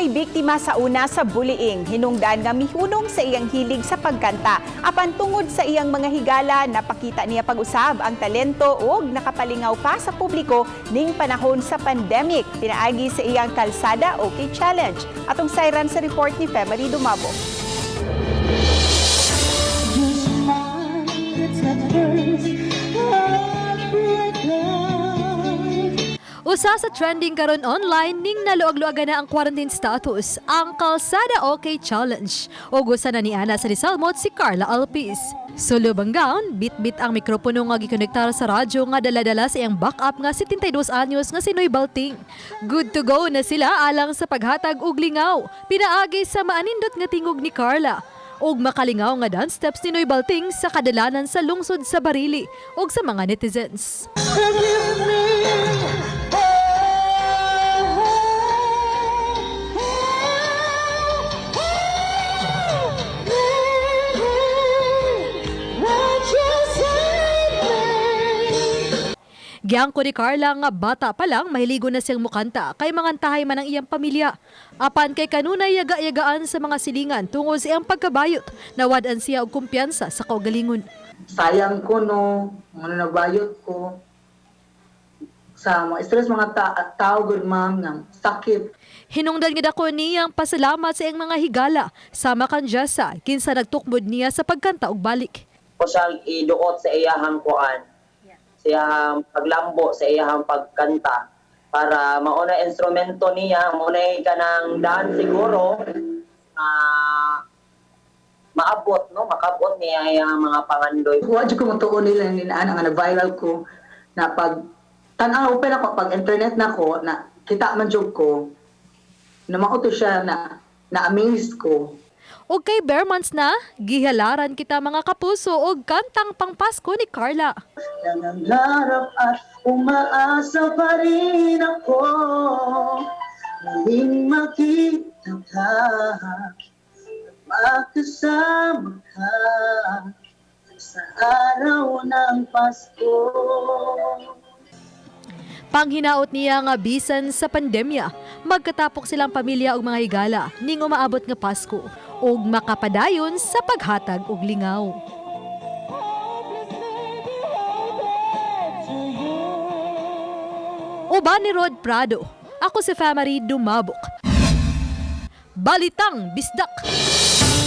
may biktima sa una sa bullying. Hinungdan nga mihunong sa iyang hilig sa pagkanta. Apan tungod sa iyang mga higala, napakita niya pag-usab ang talento ug nakapalingaw pa sa publiko ning panahon sa pandemic. Pinaagi sa iyang Kalsadaoke challenge. Atong sayran sa report ni February Dumabo. Usa sa trending karon online ning naluag-luagan na ang quarantine status, ang Kalsadaoke challenge. Ug usa na ni ana sa Rizalmot si Carla Alpis. Sulod ang gown, bit-bit ang mikropono nga gikonektar sa radyo nga dala-dala sa iyang backup nga 72 anyos nga si Noy Balting. Good to go na sila alang sa paghatag og lingaw. Pinaagi sa maanindot nga tingog ni Carla ug makalingaw nga dance steps ni Noy Balting sa kadalanan sa lungsod sa Barili ug sa mga netizens. Giyangko ni Carla nga bata pa lang mahiligo na siyang mukanta kay mangantahay man ang iyang pamilya. Apan kay kanunay yaga-yagaan sa mga silingan tungod sa iyang pagkabayot, nawad-an siya og kumpiyansa sa kaugalingon. Sayang ko no, nagbayot ko sa mga stress mga tao good ma'am ng sakit. Hinungdan nga dako niyang pasalamat sa iyang mga higala sama kan Jessa kinsa nagtukmod niya sa pagkanta og balik. Ko siyang iduot sa iyahang kuan. Sa iyahang paglambo, sa iyahang pagkanta para mauna instrumento niya, mauna ka ng dance siguro maabot, no? Makabot niya yung mga pangandoy. Wadyo ko matuon nila ninaan ang nag-viral ko na pag tanaw pa ako, pag internet na ko, na kita man jog ko, na mauto siya na amaze ko. O kay bare months na, gihalaran kita mga kapuso og kantang pangpasko ni Carla. Nangangarap at umaasa pa rin ako, muling makita ka, makasama ka sa araw ng Pasko. Panghinaot niya nga bisan sa pandemya, magkatapok silang pamilya ug mga higala ning umaabot nga Pasko ug makapadayon sa paghatag og lingaw. Uban ni Rod Prado, ako si February Dumabo. Balitang Bisdak.